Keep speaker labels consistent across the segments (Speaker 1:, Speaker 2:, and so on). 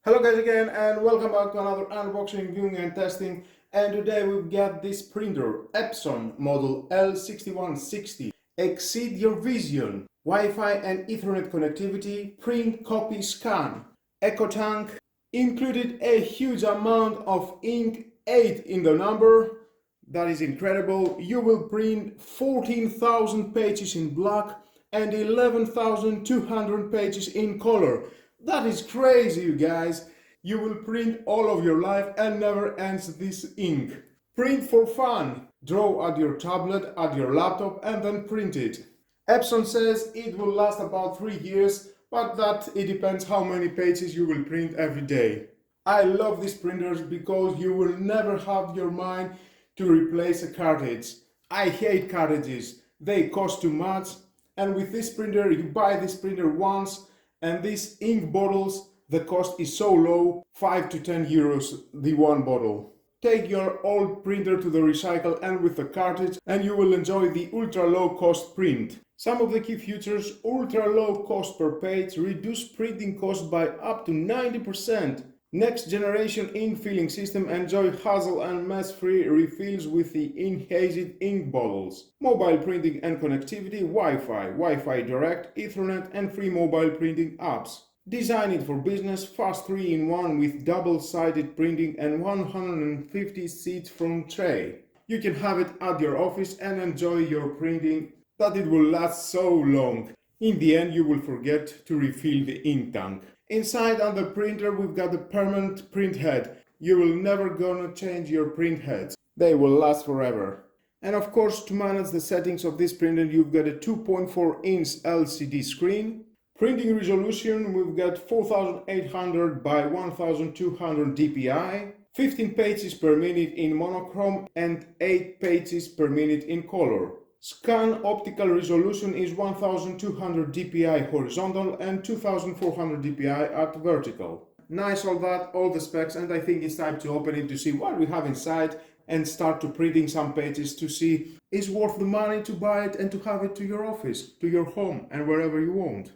Speaker 1: Hello guys again, and welcome back to another unboxing, viewing and testing. And today we've got this printer, EPSON model L6160. Exceed your vision. Wi-Fi and Ethernet connectivity, print, copy, scan. EcoTank included a huge amount of ink, 8 in the number. That is incredible. You will print 14,000 pages in black and 11,200 pages in color. That is crazy, you guys. You will print all of your life and never ends this ink. Print for fun. Draw at your tablet, at your laptop, and then print it. Epson says it will last about 3 years, but that it depends how many pages you will print every day. I love these printers because you will never have your mind to replace a cartridge. I hate cartridges. They cost too much, and with this printer you buy this printer once, and these ink bottles, the cost is so low, 5 to 10 euros the one bottle. Take your old printer to the recycle and with the cartridge, and you will enjoy the ultra low cost print. Some of the key features: ultra low cost per page, reduce printing cost by up to 90%. Next generation ink filling system, enjoy hassle and mess free refills with the enhanced ink bottles. Mobile printing and connectivity, Wi-Fi, Wi-Fi Direct, Ethernet and free mobile printing apps. Designed for business, fast 3-in-1 with double-sided printing and 150 seats from tray. You can have it at your office and enjoy your printing, that it will last so long. In the end you will forget to refill the ink tank. Inside on the printer we've got a permanent print head. You will never gonna change your print heads. They will last forever. And of course, to manage the settings of this printer you've got a 2.4-inch LCD screen. Printing resolution, we've got 4800 by 1200 dpi. 15 pages per minute in monochrome and 8 pages per minute in color. Scan optical resolution is 1200 dpi horizontal and 2400 dpi at vertical. Nice all that, all the specs, and I think it's time to open it to see what we have inside and start to printing some pages to see is worth the money to buy it and to have it to your office, to your home and wherever you want.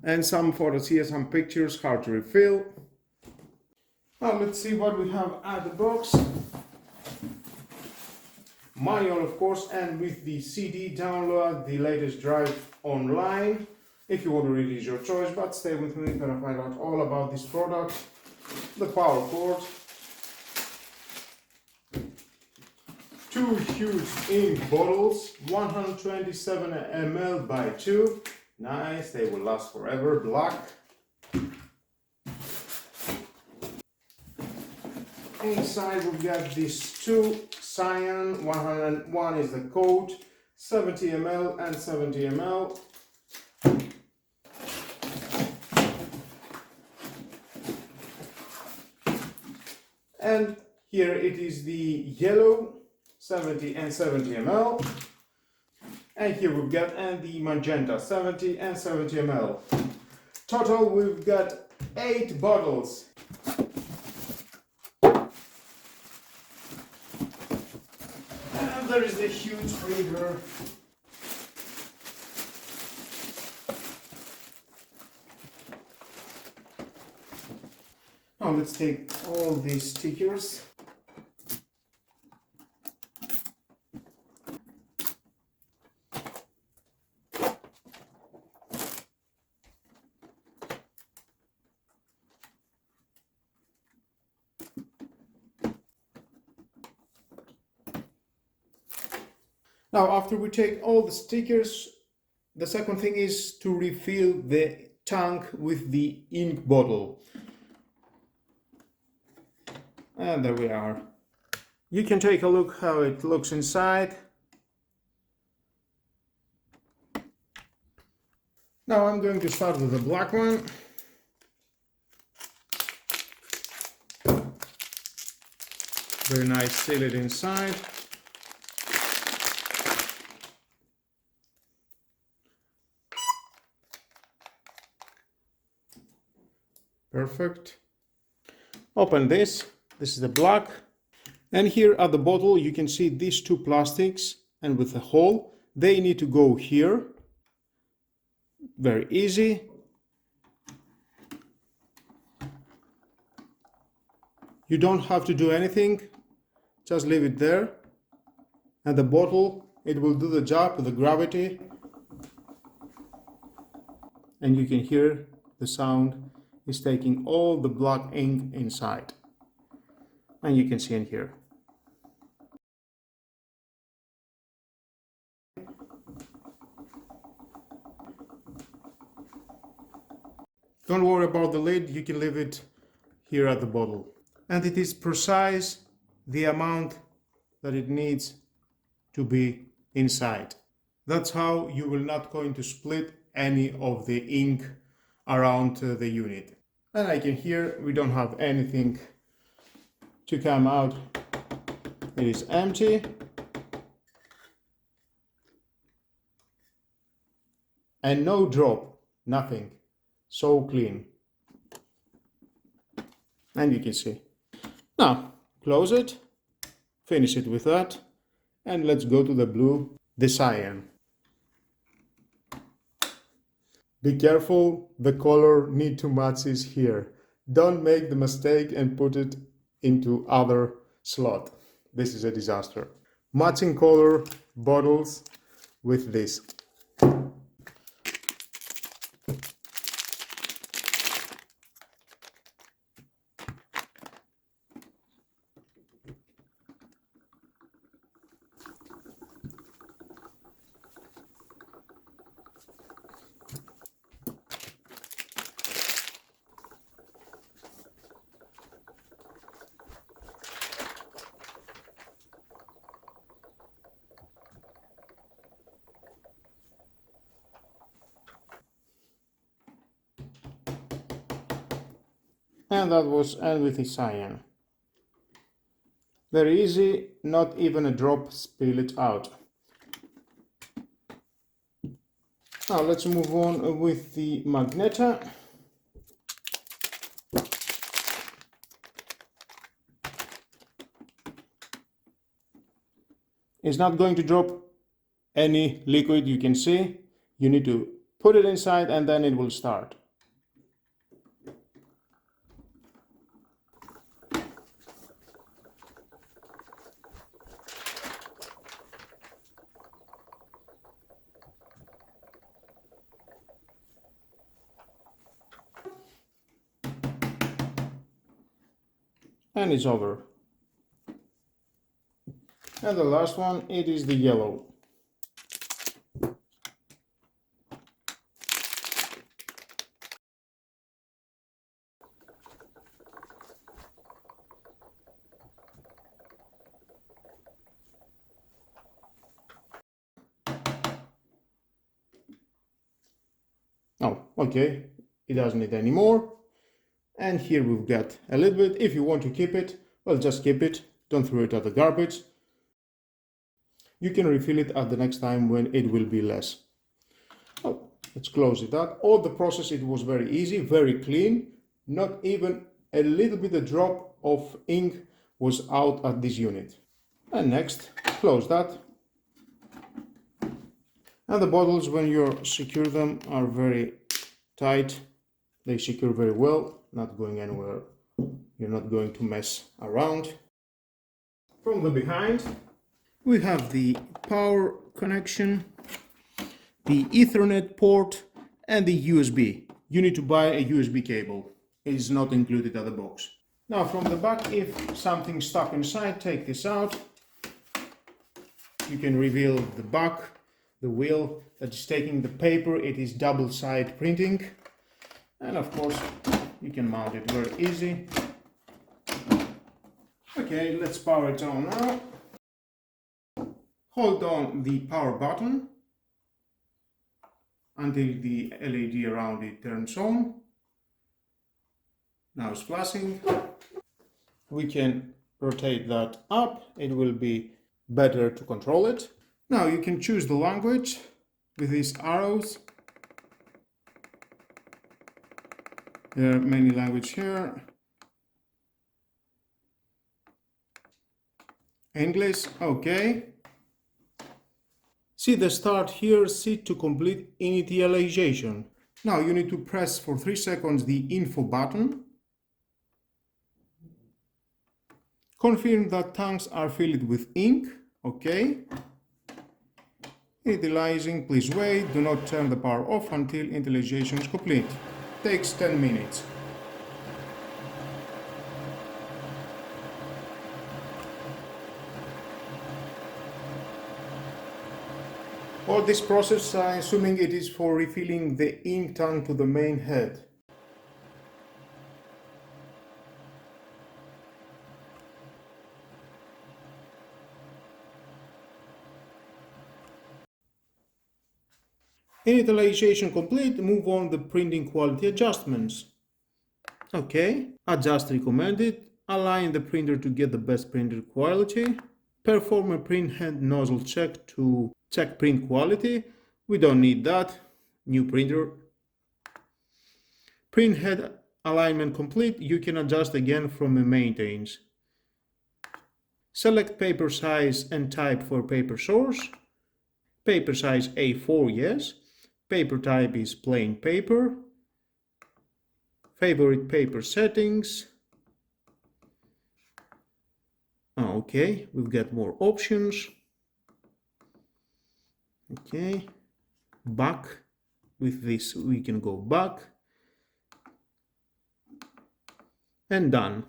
Speaker 1: And some photos here, some pictures, how to refill. Now let's see what we have at the box. Manual, of course, and with the CD, download the latest drive online. If you want to read it, is your choice, but stay with me, gonna find out all about this product. The power cord. 2 huge ink bottles, 127 ml by 2. Nice, they will last forever, black. Inside we've got these 2 cyan, 101 is the coat, 70 ml and 70 ml. And here it is the yellow, 70 and 70 ml. And here we've got the magenta, 70 and 70 ml. Total we've got 8 bottles. There is the huge printer. Now let's take all these stickers. Now, after we take all the stickers, the second thing is to refill the tank with the ink bottle. And there we are. You can take a look how it looks inside. Now I'm going to start with the black one. Very nice, seal it inside. Perfect. Open this. This is the black. And here at the bottle you can see these 2 plastics, and with the hole, they need to go here. Very easy. You don't have to do anything, just leave it there, and the bottle, it will do the job with the gravity, and you can hear the sound is taking all the black ink inside, and you can see in here. Don't worry about the lid, you can leave it here at the bottle. And it is precise the amount that it needs to be inside. That's how you will not going to split any of the ink around the unit. And I can hear we don't have anything to come out. It is empty. And no drop, nothing. So clean. And you can see. Now, close it, finish it with that, and let's go to the blue, the cyan. Be careful, the color need to match is here. Don't make the mistake and put it into other slot. This is a disaster. Matching color bottles with this. And that was end with the cyan. Very easy, not even a drop spill it out. Now let's move on with the Magneta. It's not going to drop any liquid, you can see. You need to put it inside and then it will start. And it's over. And the last one, it is the yellow. Oh, okay, it doesn't need any more. And here we've got a little bit. If you want to keep it, well, just keep it. Don't throw it at the garbage. You can refill it at the next time when it will be less. Oh, let's close it up. All the process, it was very easy, very clean. Not even a little bit of drop of ink was out at this unit. And next, close that. And the bottles, when you secure them, are very tight. They secure very well, not going anywhere. You're not going to mess around. From the behind, we have the power connection, the Ethernet port, and the USB. You need to buy a USB cable. It is not included at the box. Now from the back, if something's stuck inside, take this out. You can reveal the back, the wheel that is taking the paper. It is double-side printing. And of course, you can mount it very easy. Okay, let's power it on now. Hold on the power button until the LED around it turns on. Now it's flashing. We can rotate that up. It will be better to control it. Now you can choose the language with these arrows. There are many languages here. English, okay. See the start here, set to complete initialization. Now you need to press for 3 seconds the info button. Confirm that tanks are filled with ink. Okay. Utilizing, please wait, do not turn the power off until utilization is complete. Takes 10 minutes. All this process, assuming it is for refilling the ink tank to the main head. Initialization complete, move on the printing quality adjustments. Okay, adjust recommended, align the printer to get the best printer quality, perform a print head nozzle check to check print quality. We don't need that. New printer. Print head alignment complete, you can adjust again from the maintenance. Select paper size and type for paper source. Paper size A4, yes. Paper type is plain paper. Favorite paper settings. Okay, we've got more options. Okay, back. With this we can go back. And done.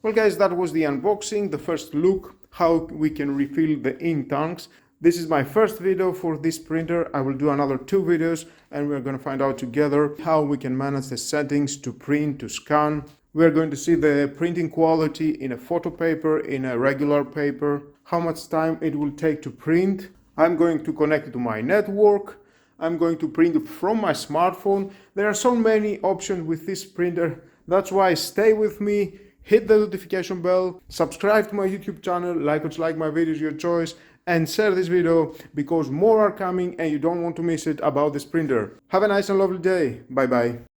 Speaker 1: Well guys, that was the unboxing, the first look how we can refill the ink tanks. This is my first video for this printer. I will do another 2 videos and we're going to find out together how we can manage the settings to print, to scan. We're going to see the printing quality in a photo paper, in a regular paper, how much time it will take to print. I'm going to connect it to my network. I'm going to print it from my smartphone. There are so many options with this printer. That's why stay with me, hit the notification bell, subscribe to my YouTube channel, like my videos, your choice, and share this video because more are coming and you don't want to miss it about this printer. Have a nice and lovely day. Bye bye.